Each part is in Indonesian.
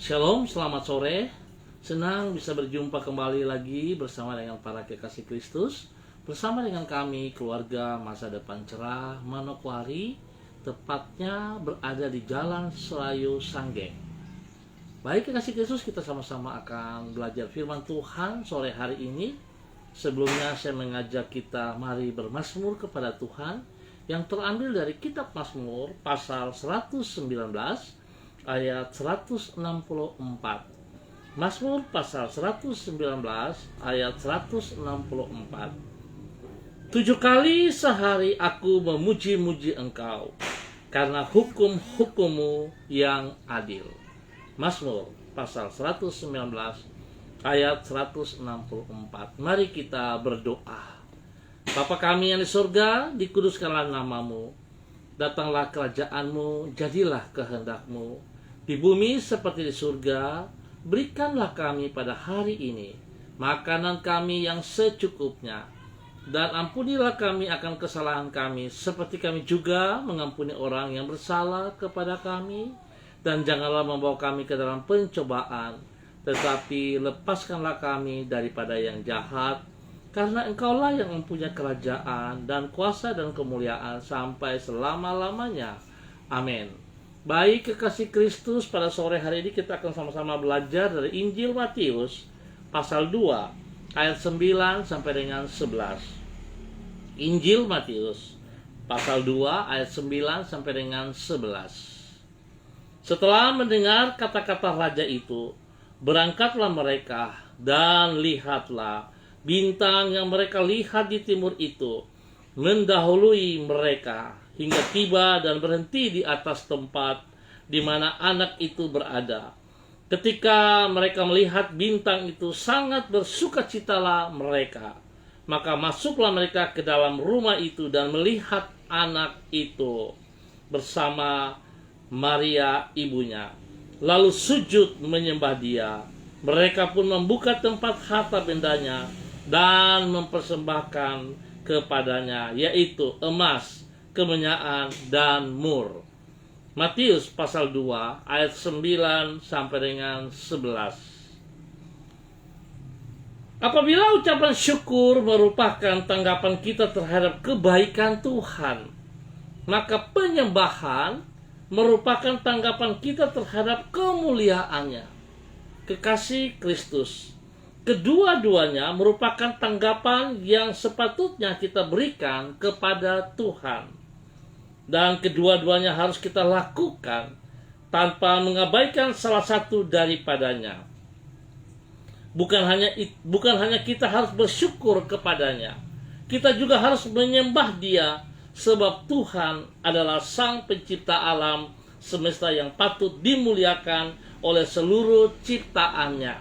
Shalom, selamat sore. Senang bisa berjumpa kembali lagi bersama dengan para kekasih Kristus, bersama dengan kami keluarga Masa Depan Cerah Manokwari, tepatnya berada di Jalan Selayu Sanggeng. Baik kekasih Kristus, kita sama-sama akan belajar firman Tuhan sore hari ini. Sebelumnya saya mengajak kita mari bermazmur kepada Tuhan yang terambil dari kitab Mazmur pasal 119 ayat 164. Mazmur pasal 119 ayat 164. 7 kali sehari aku memuji-muji Engkau karena hukum-hukum-Mu yang adil. Mazmur pasal 119 ayat 164. Mari kita berdoa. Bapa kami yang di surga, dikuduskanlah nama-Mu. Datanglah kerajaan-Mu, jadilah kehendak-Mu di bumi seperti di surga. Berikanlah kami pada hari ini makanan kami yang secukupnya, dan ampunilah kami akan kesalahan kami seperti kami juga mengampuni orang yang bersalah kepada kami. Dan janganlah membawa kami ke dalam pencobaan, tetapi lepaskanlah kami daripada yang jahat, karena Engkaulah yang mempunyai kerajaan dan kuasa dan kemuliaan sampai selama-lamanya. Amin. Baik kekasih Kristus, pada sore hari ini kita akan sama-sama belajar dari Injil Matius pasal 2 ayat 9 sampai dengan 11. Injil Matius pasal 2 ayat 9 sampai dengan 11. Setelah mendengar kata-kata raja itu, berangkatlah mereka, dan lihatlah bintang yang mereka lihat di timur itu mendahului mereka hingga tiba dan berhenti di atas tempat di mana anak itu berada. Ketika mereka melihat bintang itu, sangat bersukacitalah mereka. Maka masuklah mereka ke dalam rumah itu dan melihat anak itu bersama Maria ibunya, lalu sujud menyembah dia. Mereka pun membuka tempat harta bendanya dan mempersembahkan kepadanya, yaitu emas, kemenyaan, dan mur. Matius pasal 2 ayat 9 sampai dengan 11. Apabila ucapan syukur merupakan tanggapan kita terhadap kebaikan Tuhan, maka penyembahan merupakan tanggapan kita terhadap kemuliaannya. Kekasih Kristus, kedua-duanya merupakan tanggapan yang sepatutnya kita berikan kepada Tuhan. Dan kedua-duanya harus kita lakukan tanpa mengabaikan salah satu daripadanya. Bukan hanya kita harus bersyukur kepadanya, kita juga harus menyembah Dia, sebab Tuhan adalah Sang Pencipta alam semesta yang patut dimuliakan oleh seluruh ciptaannya.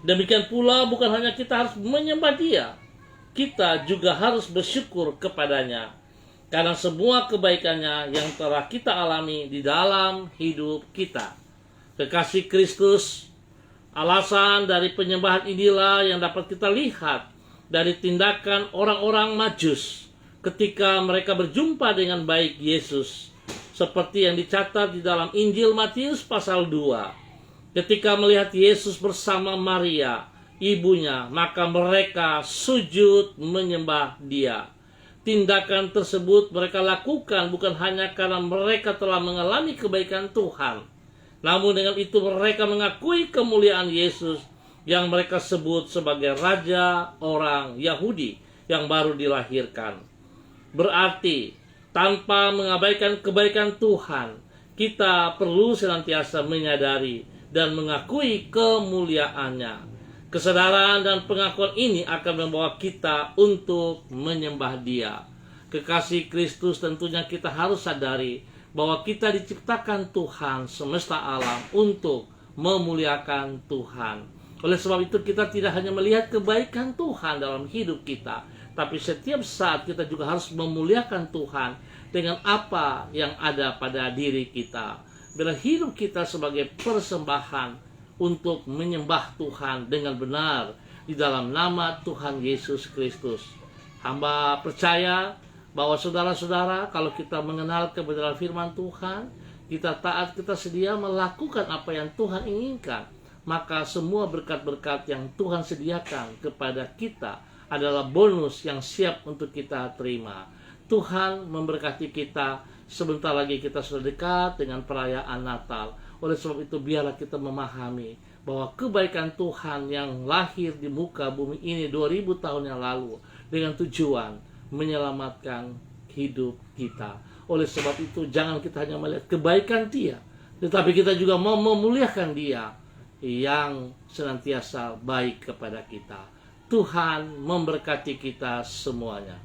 Demikian pula bukan hanya kita harus menyembah Dia, kita juga harus bersyukur kepadanya karena semua kebaikannya yang telah kita alami di dalam hidup kita. Kekasih Kristus, alasan dari penyembahan inilah yang dapat kita lihat dari tindakan orang-orang Majus ketika mereka berjumpa dengan baik Yesus, seperti yang dicatat di dalam Injil Matius pasal 2. Ketika melihat Yesus bersama Maria, ibunya, maka mereka sujud menyembah Dia. Tindakan tersebut mereka lakukan bukan hanya karena mereka telah mengalami kebaikan Tuhan, namun dengan itu mereka mengakui kemuliaan Yesus yang mereka sebut sebagai Raja orang Yahudi yang baru dilahirkan. Berarti tanpa mengabaikan kebaikan Tuhan, kita perlu senantiasa menyadari dan mengakui kemuliaannya. Kesadaran dan pengakuan ini akan membawa kita untuk menyembah Dia. Kekasih Kristus, tentunya kita harus sadari bahwa kita diciptakan Tuhan semesta alam untuk memuliakan Tuhan. Oleh sebab itu kita tidak hanya melihat kebaikan Tuhan dalam hidup kita, tapi setiap saat kita juga harus memuliakan Tuhan dengan apa yang ada pada diri kita. Bila hidup kita sebagai persembahan untuk menyembah Tuhan dengan benar di dalam nama Tuhan Yesus Kristus. Hamba percaya bahwa saudara-saudara, kalau kita mengenal kebenaran firman Tuhan, kita taat, kita sedia melakukan apa yang Tuhan inginkan, maka semua berkat-berkat yang Tuhan sediakan kepada kita adalah bonus yang siap untuk kita terima. Tuhan memberkati kita. Sebentar lagi kita sudah dekat dengan perayaan Natal. Oleh sebab itu biarlah kita memahami bahwa kebaikan Tuhan yang lahir di muka bumi ini 2000 tahun yang lalu dengan tujuan menyelamatkan hidup kita. Oleh sebab itu jangan kita hanya melihat kebaikan Dia, tetapi kita juga mau memuliakan Dia yang senantiasa baik kepada kita. Tuhan memberkati kita semuanya.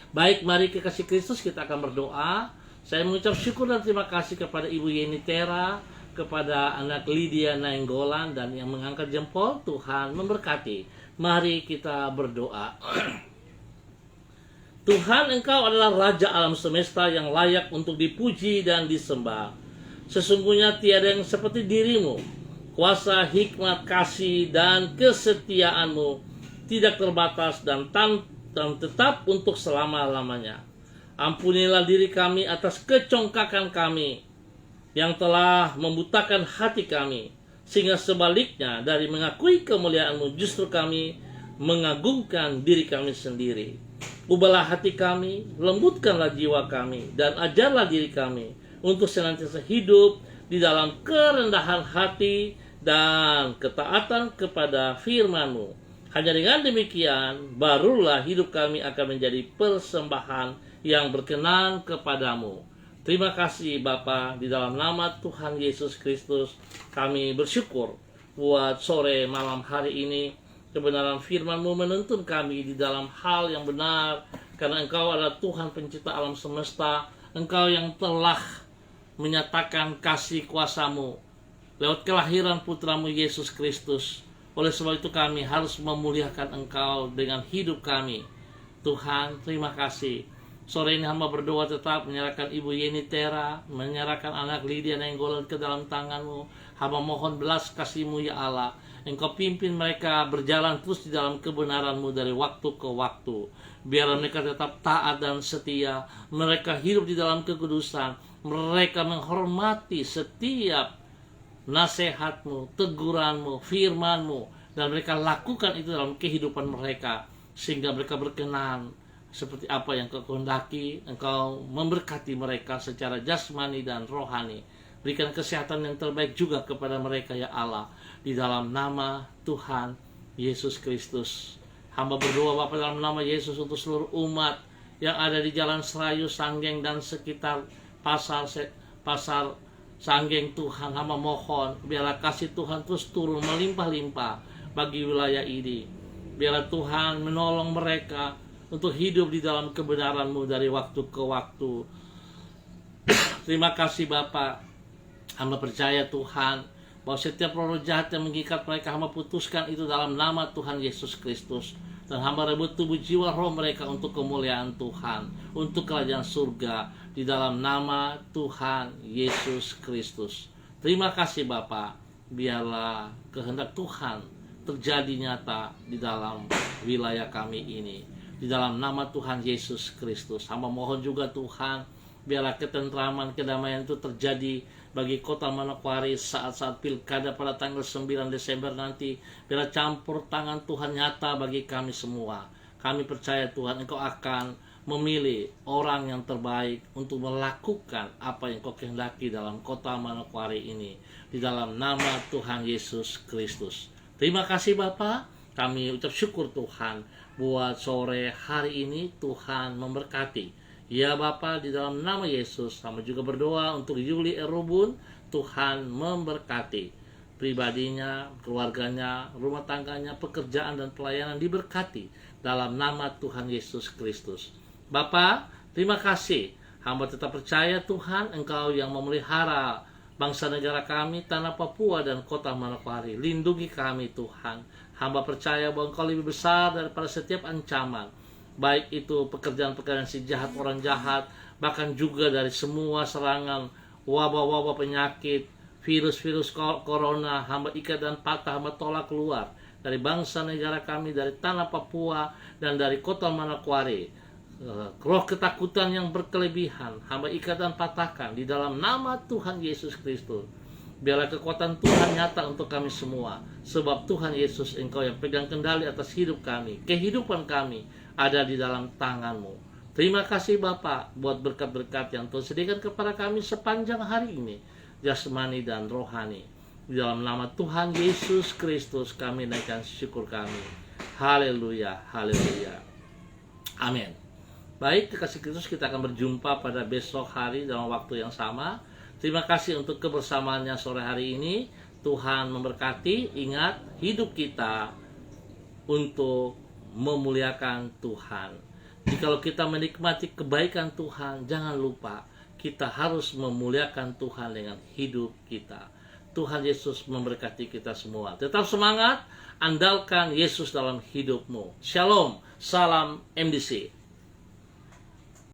Baik, mari kekasih Kristus, kita akan berdoa. Saya mengucap syukur dan terima kasih kepada Ibu Yeni Tera, kepada anak Lydia Nainggolan, dan yang mengangkat jempol. Tuhan memberkati. Mari kita berdoa. Tuhan, Engkau adalah Raja alam semesta yang layak untuk dipuji dan disembah. Sesungguhnya tiada yang seperti dirimu. Kuasa, hikmat, kasih, dan kesetiaan-Mu tidak terbatas dan tetap untuk selama-lamanya. Ampunilah diri kami atas kecongkakan kami yang telah membutakan hati kami, sehingga sebaliknya dari mengakui kemuliaan-Mu justru kami mengagungkan diri kami sendiri. Ubahlah hati kami, lembutkanlah jiwa kami, dan ajarlah diri kami untuk senantiasa hidup di dalam kerendahan hati dan ketaatan kepada firman-Mu. Hanya dengan demikian, barulah hidup kami akan menjadi persembahan yang berkenan kepadamu. Terima kasih Bapa, di dalam nama Tuhan Yesus Kristus kami bersyukur buat sore malam hari ini. Kebenaran firman-Mu menuntun kami di dalam hal yang benar, karena Engkau adalah Tuhan pencipta alam semesta. Engkau yang telah menyatakan kasih kuasa-Mu lewat kelahiran putra-Mu Yesus Kristus. Oleh sebab itu kami harus memuliakan Engkau dengan hidup kami. Tuhan, terima kasih. Sore ini hamba berdoa tetap menyerahkan Ibu Yeni Tera, menyerahkan anak Lydia Nainggolan ke dalam tangan-Mu. Hamba mohon belas kasih-Mu ya Allah. Engkau pimpin mereka berjalan terus di dalam kebenaran-Mu dari waktu ke waktu. Biarlah mereka tetap taat dan setia. Mereka hidup di dalam kekudusan. Mereka menghormati setiap nasihat-Mu, teguran-Mu, firman-Mu, dan mereka lakukan itu dalam kehidupan mereka, sehingga mereka berkenan seperti apa yang Kau kehendaki. Engkau memberkati mereka secara jasmani dan rohani. Berikan kesehatan yang terbaik juga kepada mereka ya Allah, di dalam nama Tuhan Yesus Kristus. Hamba berdoa Bapa dalam nama Yesus untuk seluruh umat yang ada di Jalan Serayu, Sanggeng, dan sekitar pasar Sanggeng. Tuhan, hamba mohon biarlah kasih Tuhan terus turun melimpah-limpah bagi wilayah ini. Biarlah Tuhan menolong mereka untuk hidup di dalam kebenaran-Mu dari waktu ke waktu. Terima kasih Bapa. Hamba percaya Tuhan bahwa setiap roh jahat yang mengikat mereka, hamba putuskan itu dalam nama Tuhan Yesus Kristus. Dan hamba rebut tubuh jiwa roh mereka untuk kemuliaan Tuhan, untuk kerajaan surga, di dalam nama Tuhan Yesus Kristus. Terima kasih Bapa. Biarlah kehendak Tuhan terjadi nyata di dalam wilayah kami ini, di dalam nama Tuhan Yesus Kristus. Hamba mohon juga Tuhan, biarlah ketentraman, kedamaian itu terjadi bagi kota Manokwari saat-saat pilkada pada tanggal 9 Desember nanti. Biarlah campur tangan Tuhan nyata bagi kami semua. Kami percaya Tuhan, Engkau akan memilih orang yang terbaik untuk melakukan apa yang Kau kehendaki dalam kota Manokwari ini, di dalam nama Tuhan Yesus Kristus. Terima kasih Bapa. Kami ucap syukur Tuhan buat sore hari ini. Tuhan memberkati. Ya Bapa, di dalam nama Yesus kami juga berdoa untuk Yuli Erubun. Tuhan memberkati pribadinya, keluarganya, rumah tangganya, pekerjaan dan pelayanan diberkati dalam nama Tuhan Yesus Kristus. Bapa, terima kasih. Hamba tetap percaya Tuhan, Engkau yang memelihara bangsa negara kami, tanah Papua dan kota Manokwari. Lindungi kami Tuhan. Hamba percaya bahwa Engkau lebih besar daripada setiap ancaman, baik itu pekerjaan-pekerjaan si jahat, orang jahat, bahkan juga dari semua serangan wabah-wabah penyakit, virus-virus corona. Hamba ikat dan patah, hamba tolak keluar dari bangsa negara kami, dari tanah Papua dan dari kota Manokwari. roh ketakutan yang berkelebihan, hamba ikat dan patahkan di dalam nama Tuhan Yesus Kristus. Biarlah kekuatan Tuhan nyata untuk kami semua, sebab Tuhan Yesus, Engkau yang pegang kendali atas hidup kami. Kehidupan kami ada di dalam tangan-Mu. Terima kasih Bapa buat berkat-berkat yang Tuhan sediakan kepada kami sepanjang hari ini, jasmani dan rohani. Di dalam nama Tuhan Yesus Kristus kami naikkan syukur kami. Haleluya, haleluya. Amin. Baik, kekasih Kristus, kita akan berjumpa pada besok hari dalam waktu yang sama. Terima kasih untuk kebersamaannya sore hari ini. Tuhan memberkati. Ingat, hidup kita untuk memuliakan Tuhan. Jikalau kita menikmati kebaikan Tuhan, jangan lupa kita harus memuliakan Tuhan dengan hidup kita. Tuhan Yesus memberkati kita semua. Tetap semangat, andalkan Yesus dalam hidupmu. Shalom, salam MDC.